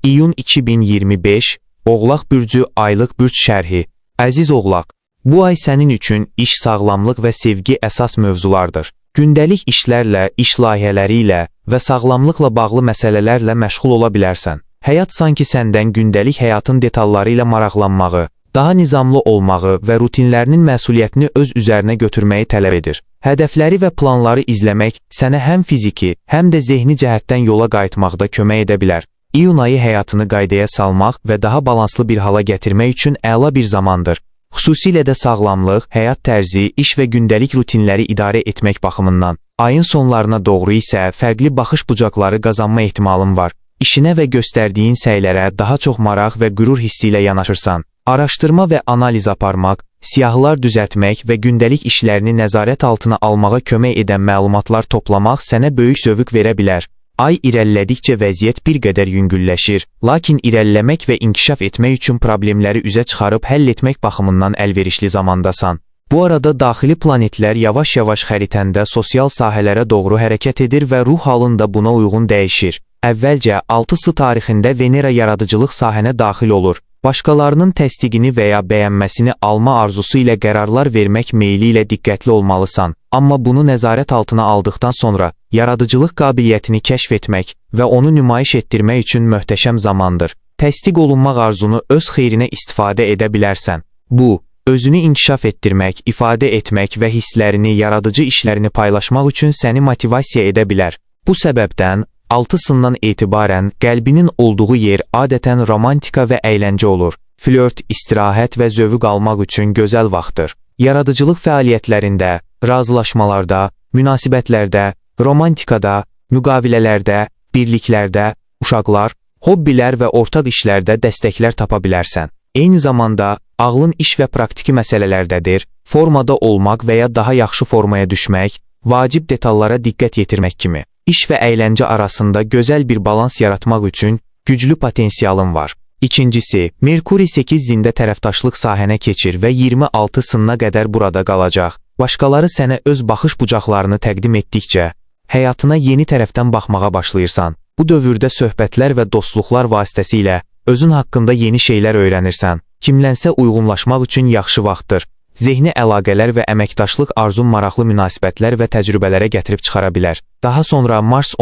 İyun 2025, Oğlaq bürcü aylıq bürc şərhi. Əziz Oğlaq, bu ay sənin üçün iş, sağlamlıq və sevgi əsas mövzulardır. Gündəlik işlərlə, iş layihələri ilə və sağlamlıqla bağlı məsələlərlə məşğul ola bilərsən. Həyat sanki səndən gündəlik həyatın detalları ilə maraqlanmağı, daha nizamlı olmağı və rutinlərinin məsuliyyətini öz üzərinə götürməyi tələb edir. Hədəfləri və planları izləmək sənə həm fiziki, həm də zehni cəhətdən yola qayıtmaqda kömək edə bilər. İyun ayı həyatını qaydaya salmaq və daha balanslı bir hala gətirmək üçün əla bir zamandır. Xüsusilə də sağlamlıq, həyat tərzi, iş və gündəlik rutinləri idarə etmək baxımından. Ayın sonlarına doğru isə fərqli baxış bucaqları qazanma ehtimalın var. İşinə və göstərdiyin səylərə daha çox maraq və qürur hissi ilə yanaşırsan. Araşdırma və analiz aparmaq, siyahılar düzəltmək və gündəlik işlərini nəzarət altına almağa kömək edən məlumatlar toplamaq sənə böyük zövq verə bilər. Ay irəlilədikcə vəziyyət bir qədər yüngülləşir, lakin irəliləmək və inkişaf etmək üçün problemləri üzə çıxarıb həll etmək baxımından əlverişli zamandasan. Bu arada daxili planetlər yavaş-yavaş xəritəndə sosial sahələrə doğru hərəkət edir və ruh halın da buna uyğun dəyişir. Əvvəlcə 6 tarixində Venera yaradıcılıq sahənə daxil olur. Başqalarının təsdiqini və ya bəyənməsini alma arzusu ilə qərarlar vermək meyli ilə diqqətli olmalısan. Amma bunu nəzarət altına aldıqdan sonra yaradıcılıq qabiliyyətini kəşf etmək və onu nümayiş etdirmək üçün möhtəşəm zamandır. Təsdiq olunmaq arzunu öz xeyrinə istifadə edə bilərsən. Bu, özünü inkişaf etdirmək, ifadə etmək və hisslərini, yaradıcı işlərini paylaşmaq üçün səni motivasiya edə bilər. Bu səbəbdən 6-sından etibarən qəlbinin olduğu yer adətən romantika və əyləncə olur. Flört, istirahət və zövq almaq üçün gözəl vaxtdır. Yaradıcılıq fəaliyyətlərində, razılaşmalarda, münasibətlərdə, romantikada, müqavilələrdə, birliklərdə, uşaqlar, hobbilər və ortaq işlərdə dəstəklər tapa bilərsən. Eyni zamanda, ağlın iş və praktiki məsələlərdədir, formada olmaq və ya daha yaxşı formaya düşmək, vacib detallara diqqət yetirmək kimi. İş və əyləncə arasında gözəl bir balans yaratmaq üçün güclü potensialın var. İkincisi, Merkuri 8-zində tərəfdaşlıq sahənə keçir və 26-sına qədər burada qalacaq. Başqaları sənə öz baxış bucaqlarını təqdim etdikcə, həyatına yeni tərəfdən baxmağa başlayırsan. Bu dövrdə söhbətlər və dostluqlar vasitəsilə özün haqqında yeni şeylər öyrənirsən. Kimlənsə uyğunlaşmaq üçün yaxşı vaxtdır. Zehni əlaqələr və əməkdaşlıq arzun maraqlı münasibətlər və təcrübələrə gətirib çıxara bilər. Daha sonra Mars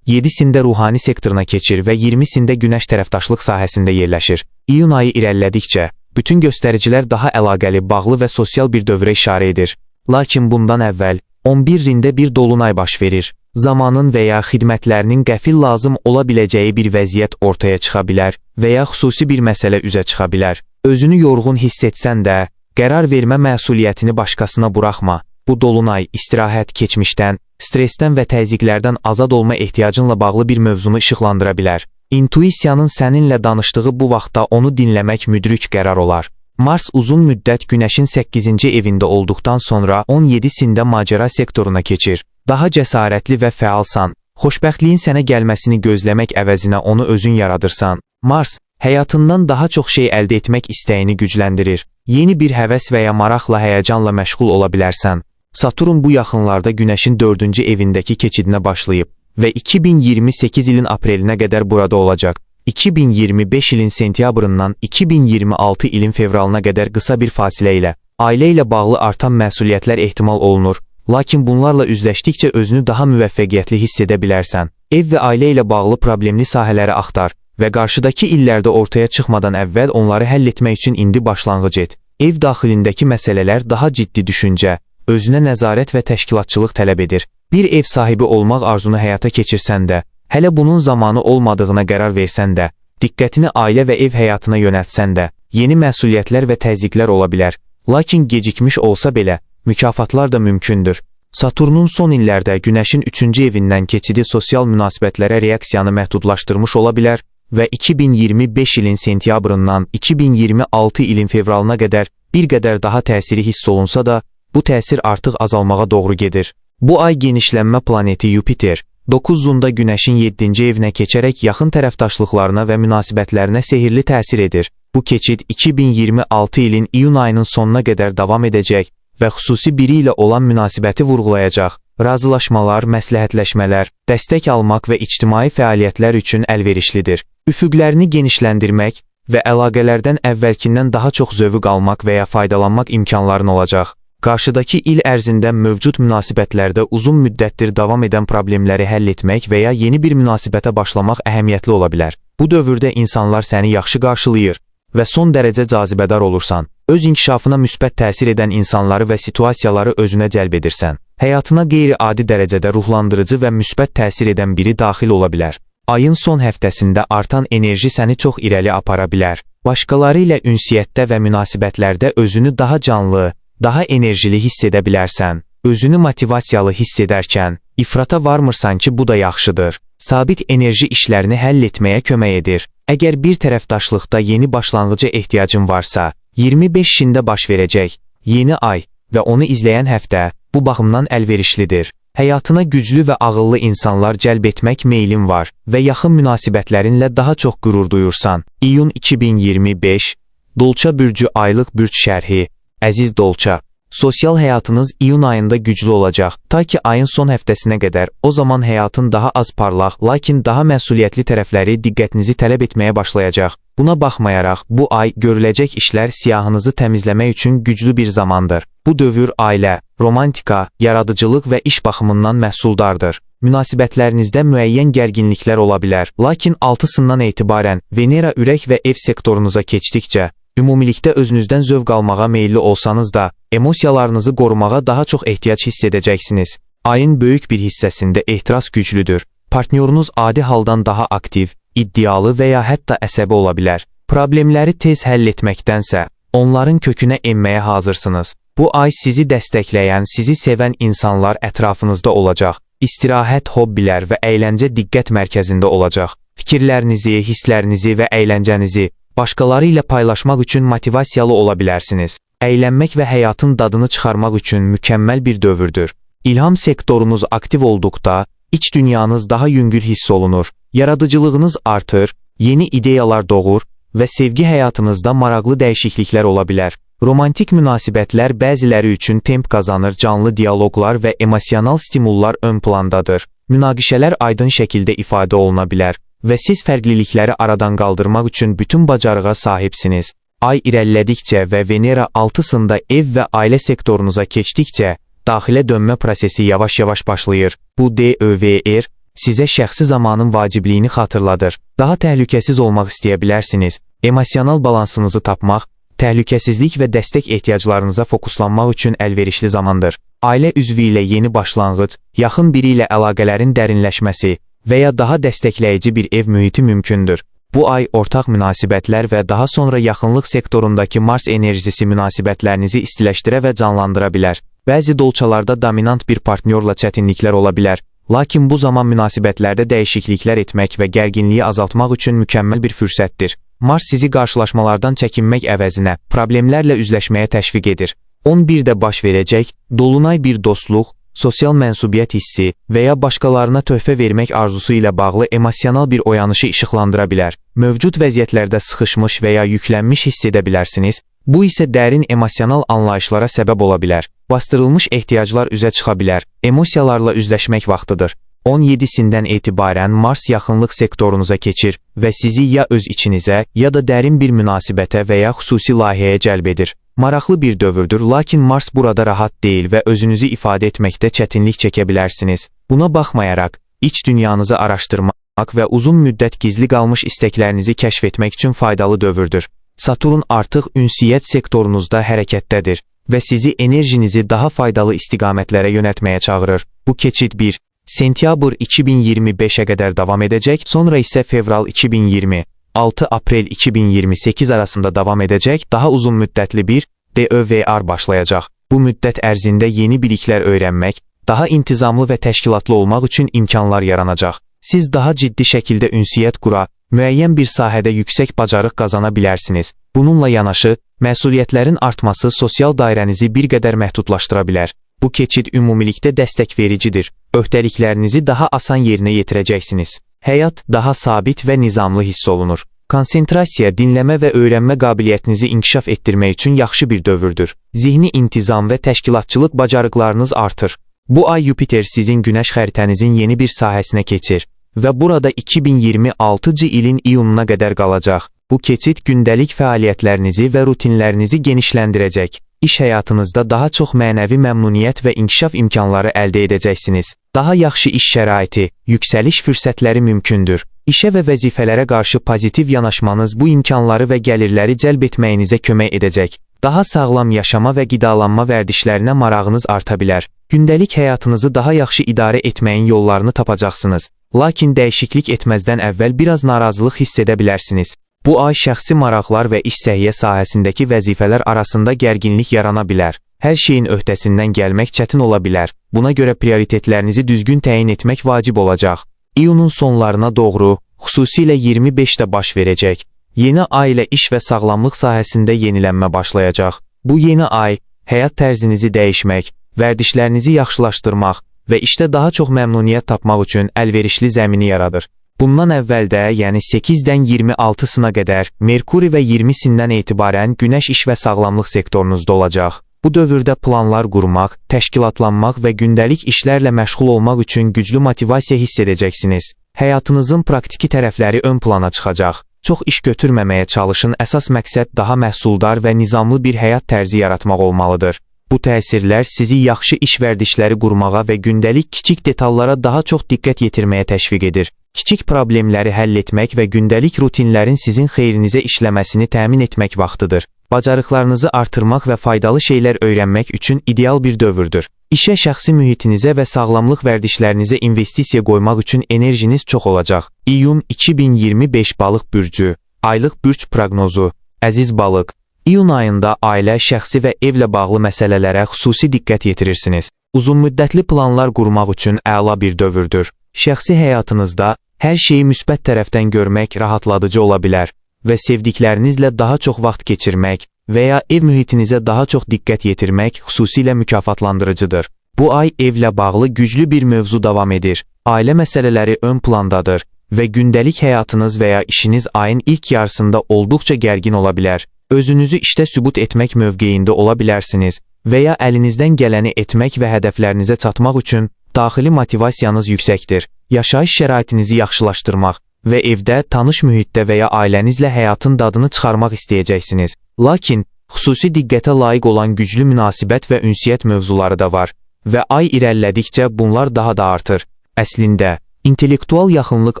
7-sində ruhani sektoruna keçir və 20-sində Günəş tərəfdaşlıq sahəsində yerləşir. İyun ayı irəlilədikcə, bütün göstəricilər daha əlaqəli, bağlı və sosial bir dövrə işarə edir. Lakin bundan əvvəl 11-rində bir dolunay baş verir. Zamanın və ya xidmətlərinin qəfil lazım ola biləcəyi bir vəziyyət ortaya çıxa bilər və ya xüsusi bir məsələ üzə çıxa bilər. Özünü yorğun hiss etsən də, qərar vermə məsuliyyətini başqasına buraxma. Bu dolunay istirahət, keçmişdən, stressdən və təzyiqlərdən azad olma ehtiyacınla bağlı bir mövzunu işıqlandıra bilər. İntuisiyanın səninlə danışdığı bu vaxtda onu dinləmək müdrik qərar olar. Mars uzun müddət Günəşin 8-ci evində olduqdan sonra 17-sində macəra sektoruna keçir. Daha cəsarətli və fəalsan, xoşbəxtliyin sənə gəlməsini gözləmək əvəzinə onu özün yaradırsan. Mars, həyatından daha çox şey əldə etmək istəyini gücləndirir. Yeni bir həvəs və ya maraqla, həyəcanla məşğul ola bilərsən. Saturn bu yaxınlarda Günəşin 4-cü evindəki keçidinə başlayıb və 2028 ilin aprelinə qədər burada olacaq. 2025 ilin sentyabrından 2026 ilin fevralına qədər qısa bir fasilə ilə ailə ilə bağlı artan məsuliyyətlər ehtimal olunur. Lakin bunlarla üzləşdikcə özünü daha müvəffəqiyyətli hiss edə bilərsən. Ev və ailə ilə bağlı problemli sahələri axtar və qarşıdakı illərdə ortaya çıxmadan əvvəl onları həll etmək üçün indi başlanğıc et. Ev daxilindəki məsələlər daha ciddi düşüncə, özünə nəzarət və təşkilatçılıq tələb edir. Bir ev sahibi olmaq arzunu həyata keçirsən də, hələ bunun zamanı olmadığına qərar versən də, diqqətini ailə və ev həyatına yönəltsən də, yeni məsuliyyətlər və təzyiqlər ola bilər. Lakin gecikmiş olsa belə, mükafatlar da mümkündür. Saturnun son illərdə Günəşin 3-cü evindən keçidi sosial münasibətlərə reaksiyanı məhdudlaşdırmış ola bilər və 2025 ilin sentyabrından 2026 ilin fevralına qədər bir qədər daha təsiri hiss olunsa da, bu təsir artıq azalmağa doğru gedir. Bu ay genişlənmə planeti Yupiter, 9-zunda Günəşin 7-ci evinə keçərək yaxın tərəfdaşlıqlarına və münasibətlərinə sehirli təsir edir. Bu keçid 2026 ilin iyun ayının sonuna qədər davam edəcək və xüsusi biri ilə olan münasibəti vurğulayacaq. Razılaşmalar, məsləhətləşmələr, dəstək almaq və ictimai fəaliyyətlər üçün əlverişlidir. Üfüqlərini genişləndirmək və əlaqələrdən əvvəlkindən daha çox zövq almaq və ya faydalanmaq imkanların olacaq. Qarşıdakı il ərzində mövcud münasibətlərdə uzun müddətdir davam edən problemləri həll etmək və ya yeni bir münasibətə başlamaq əhəmiyyətli ola bilər. Bu dövrdə insanlar səni yaxşı qarşılayır və son dərəcə cazibədar olursan. Öz inkişafına müsbət təsir edən insanları və situasiyaları özünə cəlb edirsən. Həyatına qeyri-adi dərəcədə ruhlandırıcı və müsbət təsir edən biri daxil ola bilər. Ayın son həftəsində artan enerji səni çox irəli apara bilər. Başqaları ilə ünsiyyətdə və münasibətlərdə özünü daha canlı, daha enerjili hiss edə bilərsən. Özünü motivasiyalı hiss edərkən, ifrata varmırsan ki, bu da yaxşıdır. Sabit enerji işlərini həll etməyə kömək edir. Əgər bir tərəfdaşlıqda yeni başlanğıca ehtiyacın varsa, 25-ində baş verəcək yeni ay və onu izləyən həftə bu baxımdan əlverişlidir. Həyatına güclü və ağıllı insanlar cəlb etmək meylin var və yaxın münasibətlərinlə daha çox qürur duyursan. İyun 2025, Dolça bürcü aylıq bürc şərhi. Əziz Dolça, sosial həyatınız iyun ayında güclü olacaq, ta ki ayın son həftəsinə qədər. O zaman həyatın daha az parlaq, lakin daha məsuliyyətli tərəfləri diqqətinizi tələb etməyə başlayacaq. Buna baxmayaraq, bu ay görüləcək işlər siyahınızı təmizləmək üçün güclü bir zamandır. Bu dövr ailə, romantika, yaradıcılıq və iş baxımından məhsuldardır. Münasibətlərinizdə müəyyən gərginliklər ola bilər, lakin 6-sından etibarən Venera ürək və ev sektorunuza keçdikcə, ümumilikdə özünüzdən zövq almağa meyilli olsanız da, emosiyalarınızı qorumağa daha çox ehtiyac hiss edəcəksiniz. Ayın böyük bir hissəsində ehtiras güclüdür. Partnyorunuz adi haldan daha aktiv, iddialı və ya hətta əsəbi ola bilər. Problemləri tez həll etməkdənsə, onların kökünə enməyə hazırsınız. Bu ay sizi dəstəkləyən, sizi sevən insanlar ətrafınızda olacaq. İstirahət, hobbilər və əyləncə diqqət mərkəzində olacaq. Fikirlərinizi, hisslərinizi və əyləncənizi başqaları ilə paylaşmaq üçün motivasiyalı ola bilərsiniz. Əylənmək və həyatın dadını çıxarmaq üçün mükəmməl bir dövrdür. İlham sektorunuz aktiv olduqda, iç dünyanız daha yüngül hiss olunur. Yaradıcılığınız artır, yeni ideyalar doğur və sevgi həyatınızda maraqlı dəyişikliklər ola bilər. Romantik münasibətlər bəziləri üçün temp qazanır, canlı dialoqlar və emosional stimullar ön plandadır. Münaqişələr aydın şəkildə ifadə oluna bilər və siz fərqlilikləri aradan qaldırmaq üçün bütün bacarığa sahibsiniz. Ay irəlilədikcə və Venera 6-sında ev və ailə sektorunuza keçdikcə, daxilə dönmə prosesi yavaş-yavaş başlayır. Bu DÖVR sizə şəxsi zamanın vacibliyini xatırladır. Daha təhlükəsiz olmaq istəyə bilərsiniz. Emosional balansınızı tapmaq, təhlükəsizlik və dəstək ehtiyaclarınıza fokuslanmaq üçün əlverişli zamandır. Ailə üzvü ilə yeni başlanğıc, yaxın biri ilə əlaqələrin dərinləşməsi və ya daha dəstəkləyici bir ev mühiti mümkündür. Bu ay ortaq münasibətlər və daha sonra yaxınlıq sektorundakı Mars enerjisi münasibətlərinizi istiləşdirə və canlandıra bilər. Bəzi dolçalarda dominant bir partnyorla çətinliklər ola bilər, lakin bu zaman münasibətlərdə dəyişikliklər etmək və gərginliyi azaltmaq üçün mükəmməl bir fürsətdir. Mars sizi qarşılaşmalardan çəkinmək əvəzinə problemlərlə üzləşməyə təşviq edir. 11-də baş verəcək, dolunay bir dostluq, sosial mənsubiyyət hissi və ya başqalarına töhfə vermək arzusu ilə bağlı emosional bir oyanışı işıqlandıra bilər. Mövcud vəziyyətlərdə sıxışmış və ya yüklənmiş hiss edə bilərsiniz. Bu isə dərin emosional anlayışlara səbəb ola bilər. Bastırılmış ehtiyaclar üzə çıxa bilər. Emosiyalarla üzləşmək vaxtıdır. 17-sindən etibarən Mars yaxınlıq sektorunuza keçir və sizi ya öz içinizə, ya da dərin bir münasibətə və ya xüsusi layihəyə cəlb edir. Maraqlı bir dövrdür, lakin Mars burada rahat deyil və özünüzü ifadə etməkdə çətinlik çəkə bilərsiniz. Buna baxmayaraq, iç dünyanızı araşdırmaq və uzun müddət gizli qalmış istəklərinizi kəşf etmək üçün faydalı dövrdür. Saturn artıq ünsiyyət sektorunuzda hərəkətdədir və sizi enerjinizi daha faydalı istiqamətlərə yönəltməyə çağırır. Bu keçid 1. Sentyabr 2025-ə qədər davam edəcək, sonra isə fevral 2020, 6 aprel 2028 arasında davam edəcək, daha uzun müddətli bir DÖVR başlayacaq. Bu müddət ərzində yeni biliklər öyrənmək, daha intizamlı və təşkilatlı olmaq üçün imkanlar yaranacaq. Siz daha ciddi şəkildə ünsiyyət qura, müəyyən bir sahədə yüksək bacarıq qazana bilərsiniz. Bununla yanaşı, məsuliyyətlərin artması sosial dairənizi bir qədər məhdudlaşdıra bilər. Bu keçid ümumilikdə dəstək vericidir. Öhdəliklərinizi daha asan yerinə yetirəcəksiniz. Həyat daha sabit və nizamlı hiss olunur. Konsentrasiya, dinləmə və öyrənmə qabiliyyətinizi inkişaf etdirmək üçün yaxşı bir dövrdür. Zihni intizam və təşkilatçılıq bacarıqlarınız artır. Bu ay Yupiter sizin günəş xəritənizin yeni bir sahəsinə keçir və burada 2026-cı ilin iyununa qədər qalacaq. Bu keçid gündəlik fəaliyyətlərinizi və rutinlərinizi genişləndirəcək. İş həyatınızda daha çox mənəvi məmnuniyyət və inkişaf imkanları əldə edəcəksiniz. Daha yaxşı iş şəraiti, yüksəliş fürsətləri mümkündür. İşə və vəzifələrə qarşı pozitiv yanaşmanız bu imkanları və gəlirləri cəlb etməyinizə kömək edəcək. Daha sağlam yaşama və qidalanma vərdişlərinə marağınız arta bilər. Gündəlik həyatınızı daha yaxşı idarə etməyin yollarını tapacaqsınız. Lakin dəyişiklik etməzdən əvvəl biraz narazılıq hiss edə bilərsiniz. Bu ay şəxsi maraqlar və iş səhiyyə sahəsindəki vəzifələr arasında gərginlik yarana bilər. Hər şeyin öhdəsindən gəlmək çətin ola bilər. Buna görə prioritetlərinizi düzgün təyin etmək vacib olacaq. İyunun sonlarına doğru, xüsusilə 25-də baş verəcək. Yeni ay ilə iş və sağlamlıq sahəsində yenilənmə başlayacaq. Bu yeni ay, həyat tərzinizi dəyişmək, vərdişlərinizi yaxşılaşdırmaq və işdə daha çox məmnuniyyət tapmaq üçün əlverişli zəmini yaradır. Bundan əvvəldə, yəni 8-dən 26-sına qədər, Merkuri və 20-sindən etibarən Günəş iş və sağlamlıq sektorunuzda olacaq. Bu dövrdə planlar qurmaq, təşkilatlanmaq və gündəlik işlərlə məşğul olmaq üçün güclü motivasiya hiss edəcəksiniz. Həyatınızın praktiki tərəfləri ön plana çıxacaq. Çox iş götürməməyə çalışın, əsas məqsəd daha məhsuldar və nizamlı bir həyat tərzi yaratmaq olmalıdır. Bu təsirlər sizi yaxşı iş vərdişləri qurmağa və gündəlik kiçik detallara daha çox diqqət yetirməyə təşviq edir. Kiçik problemləri həll etmək və gündəlik rutinlərin sizin xeyrinizə işləməsini təmin etmək vaxtıdır. Bacarıqlarınızı artırmaq və faydalı şeylər öyrənmək üçün ideal bir dövrdür. İşə, şəxsi mühitinizə və sağlamlıq vərdişlərinizə investisiya qoymaq üçün enerjiniz çox olacaq. İyun 2025 Balıq bürcü, aylıq bürc proqnozu. Əziz balıq, iyun ayında ailə, şəxsi və evlə bağlı məsələlərə xüsusi diqqət yetirirsiniz. Uzunmüddətli planlar qurmaq üçün əla bir dövrdür. Şəxsi həyatınızda hər şeyi müsbət tərəfdən görmək rahatladıcı ola bilər və sevdiklərinizlə daha çox vaxt keçirmək və ya ev mühitinizə daha çox diqqət yetirmək xüsusilə mükafatlandırıcıdır. Bu ay evlə bağlı güclü bir mövzu davam edir. Ailə məsələləri ön plandadır və gündəlik həyatınız və ya işiniz ayın ilk yarısında olduqca gərgin ola bilər. Özünüzü işdə sübut etmək mövqeyində ola bilərsiniz və ya əlinizdən gələni etmək və hədəflərinizə çatmaq üçün daxili motivasiyanız yüksəkdir. Yaşayış şəraitinizi yaxşılaşdırmaq və evdə, tanış mühitdə və ya ailənizlə həyatın dadını çıxarmaq istəyəcəksiniz. Lakin, xüsusi diqqətə layiq olan güclü münasibət və ünsiyyət mövzuları da var və ay irəlilədikcə bunlar daha da artır. Əslində, intellektual yaxınlıq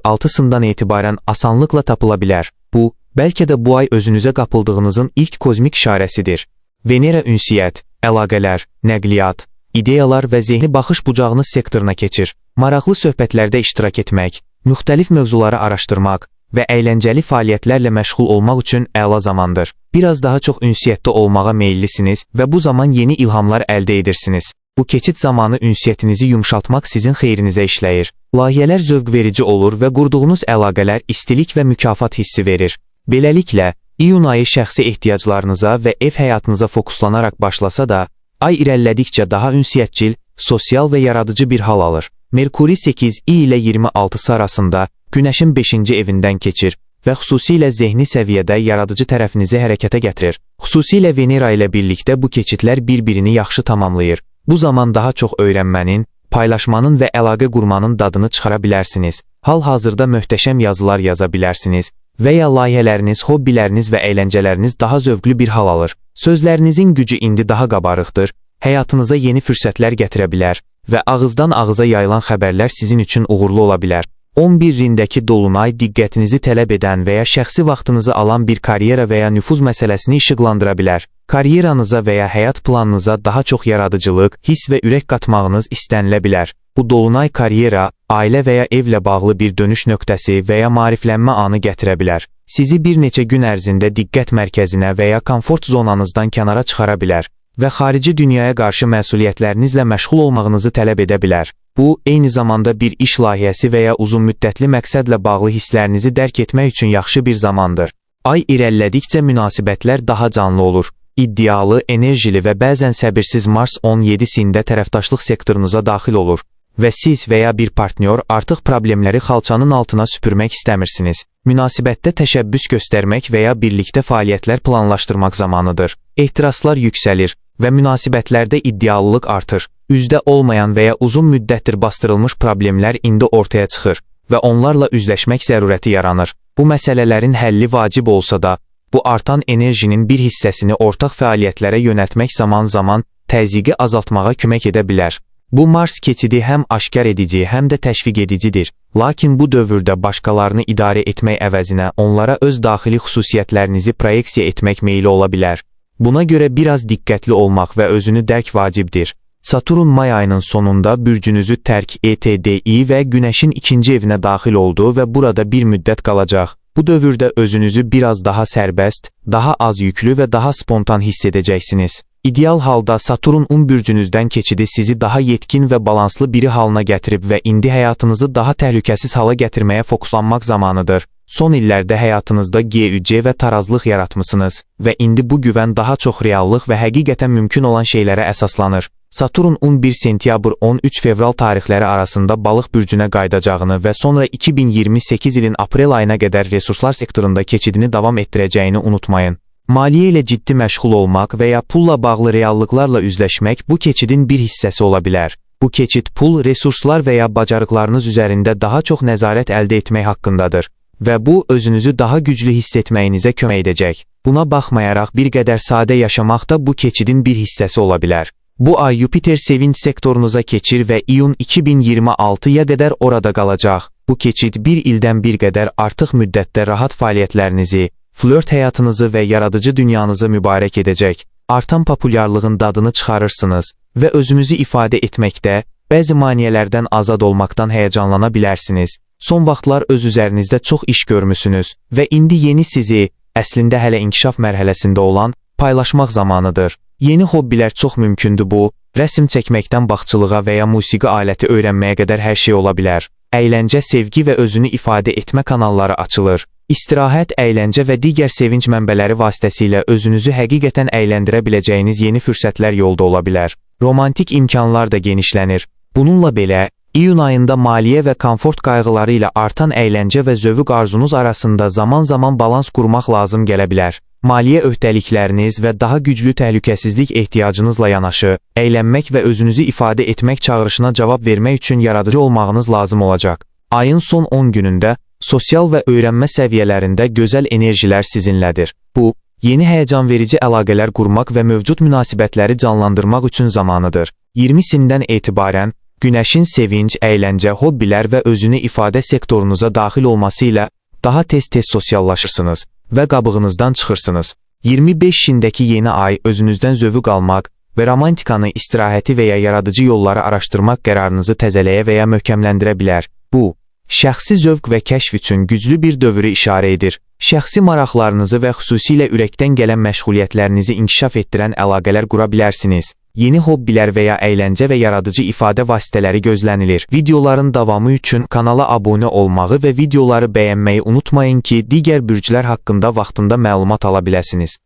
6-sından etibarən asanlıqla tapıla bilər. Bu, bəlkə də bu ay özünüzə qapıldığınızın ilk kozmik işarəsidir. Venera ünsiyyət, əlaqələr, nəqliyyat, ideyalar və zehni baxış bucağınız sektoruna keçir. Maraqlı söhbətlərdə iştirak etmək, müxtəlif mövzuları araşdırmaq və əyləncəli fəaliyyətlərlə məşğul olmaq üçün əla zamandır. Biraz daha çox ünsiyyətdə olmağa meyillisiniz və bu zaman yeni ilhamlar əldə edirsiniz. Bu keçid zamanı ünsiyyətinizi yumşaltmaq sizin xeyrinizə işləyir. Layihələr zövqverici olur və qurduğunuz əlaqələr istilik və mükafat hissi verir. Beləliklə, iyun ayı şəxsi ehtiyaclarınıza və ev həyatınıza fokuslanaraq başlasa da, ay irəlilədikcə daha ünsiyyətcil, sosial və yaradıcı bir hal alır. Merkuri 8 ilə 26 arasında Günəşin 5-ci evindən keçir və xüsusilə zehni səviyyədə yaradıcı tərəfinizi hərəkətə gətirir. Xüsusilə Venera ilə birlikdə bu keçidlər bir-birini yaxşı tamamlayır. Bu zaman daha çox öyrənmənin, paylaşmanın və əlaqə qurmanın dadını çıxara bilərsiniz. Hal-hazırda möhtəşəm yazılar yaza bilərsiniz və ya layihələriniz, hobbiləriniz və əyləncələriniz daha zövqlü bir hal alır. Sözlərinizin gücü indi daha qabarıqdır, həyatınıza yeni fürsətlər gətirə bilər və ağızdan ağıza yayılan xəbərlər sizin üçün uğurlu ola bilər. 11 rindəki dolunay diqqətinizi tələb edən və ya şəxsi vaxtınızı alan bir karyera və ya nüfuz məsələsini işıqlandıra bilər. Karyeranıza və ya həyat planınıza daha çox yaradıcılıq, hiss və ürək qatmağınız istənilə bilər. Bu dolunay karyera, ailə və ya evlə bağlı bir dönüş nöqtəsi və ya maariflənmə anı gətirə bilər. Sizi bir neçə gün ərzində diqqət mərkəzinə və ya komfort zonanızdan kənara çıxara bilər və xarici dünyaya qarşı məsuliyyətlərinizlə məşğul olmağınızı tələb edə bilər. Bu, eyni zamanda bir iş layihəsi və ya uzunmüddətli məqsədlə bağlı hisslərinizi dərk etmək üçün yaxşı bir zamandır. Ay irəlilədikcə münasibətlər daha canlı olur. İddialı, enerjili və bəzən səbirsiz Mars 17-sində tərəfdaşlıq sektorunuza daxil olur və siz və ya bir partnyor artıq problemləri xalçanın altına süpürmək istəmirsiniz. Münasibətdə təşəbbüs göstərmək və ya birlikdə fəaliyyətlər planlaşdırmaq zamanıdır. Ehtiraslar yüksəlir və münasibətlərdə iddialılıq artır. Üzdə olmayan və ya uzun müddətdir bastırılmış problemlər indi ortaya çıxır və onlarla üzləşmək zərurəti yaranır. Bu məsələlərin həlli vacib olsa da, bu artan enerjinin bir hissəsini ortaq fəaliyyətlərə yönəltmək zaman-zaman təzyiqi azaltmağa kömək edə bilər. Bu Mars keçidi həm aşkar edici, həm də təşviq edicidir. Lakin bu dövrdə başqalarını idarə etmək əvəzinə onlara öz daxili xüsusiyyətlərinizi proyeksiya etmək meyli ola bilər. Buna görə biraz diqqətli olmaq və özünü dərk vacibdir. Saturn may ayının sonunda bürcünüzü tərk etdi və Günəşin ikinci evinə daxil oldu və burada bir müddət qalacaq. Bu dövrdə özünüzü biraz daha sərbəst, daha az yüklü və daha spontan hiss edəcəksiniz. İdeal halda Saturn bürcünüzdən keçidi sizi daha yetkin və balanslı biri halına gətirib və indi həyatınızı daha təhlükəsiz hala gətirməyə fokuslanmaq zamanıdır. Son illərdə həyatınızda G3C və tarazlıq yaratmısınız və indi bu güvən daha çox reallıq və həqiqətən mümkün olan şeylərə əsaslanır. Saturn 11 sentyabr 13 fevral tarixləri arasında balıq bürcünə qaydacağını və sonra 2028 ilin aprel ayına qədər resurslar sektorunda keçidini davam etdirəcəyini unutmayın. Maliyyə ilə ciddi məşğul olmaq və ya pulla bağlı reallıqlarla üzləşmək bu keçidin bir hissəsi ola bilər. Bu keçid pul, resurslar və ya bacarıqlarınız üzərində daha çox nəzarət əldə etmək haqqındadır və bu özünüzü daha güclü hiss etməyinizə kömək edəcək. Buna baxmayaraq bir qədər sadə yaşamaq da bu keçidin bir hissəsi ola bilər. Bu ay Yupiter sevinç sektorunuza keçir və iyun 2026-ya qədər orada qalacaq. Bu keçid bir ildən bir qədər artıq müddətdə rahat fəaliyyətlərinizi, flört həyatınızı və yaradıcı dünyanızı mübarək edəcək. Artan populyarlığın dadını çıxarırsınız və özünüzü ifadə etməkdə, bəzi maneələrdən azad olmaqdan həyəcanlana bilərsiniz. Son vaxtlar öz üzərinizdə çox iş görmüsünüz və indi yeni sizi, əslində hələ inkişaf mərhələsində olan, paylaşmaq zamanıdır. Yeni hobbilər çox mümkündür bu, rəsm çəkməkdən bağçılığa və ya musiqi aləti öyrənməyə qədər hər şey ola bilər. Əyləncə, sevgi və özünü ifadə etmə kanalları açılır. İstirahət, əyləncə və digər sevinç mənbələri vasitəsilə özünüzü həqiqətən əyləndirə biləcəyiniz yeni fürsətlər yolda ola bilər. Romantik imkanlar da genişlənir. Bununla belə, iyun ayında maliyyə və komfort qayğıları ilə artan əyləncə və zövq arzunuz arasında zaman-zaman balans qurmaq lazım gələ bilər. Maliyyə öhdəlikləriniz və daha güclü təhlükəsizlik ehtiyacınızla yanaşı, əylənmək və özünüzü ifadə etmək çağırışına cavab vermək üçün yaradıcı olmağınız lazım olacaq. Ayın son 10 günündə sosial və öyrənmə səviyyələrində gözəl enerjilər sizinlədir. Bu, yeni həyəcan verici əlaqələr qurmaq və mövcud münasibətləri canlandırmaq üçün zamanıdır. 20-sindən etibarən Günəşin sevinç, əyləncə, hobbilər və özünü ifadə sektorunuza daxil olması ilə daha tez-tez sosiallaşırsınız və qabığınızdan çıxırsınız. 25-şindəki yeni ay özünüzdən zövq almaq və romantikanı, istirahəti və ya yaradıcı yolları araşdırmaq qərarınızı təzələyə və ya möhkəmləndirə bilər. Bu, şəxsi zövq və kəşf üçün güclü bir dövrü işarə edir. Şəxsi maraqlarınızı və xüsusilə ürəkdən gələn məşğuliyyətlərinizi inkişaf etdirən əlaqələr qura bilərsiniz. Yeni hobbilər və ya əyləncə və yaradıcı ifadə vasitələri gözlənilir. Videoların davamı üçün kanala abunə olmağı və videoları bəyənməyi unutmayın ki, digər bürclər haqqında vaxtında məlumat ala biləsiniz.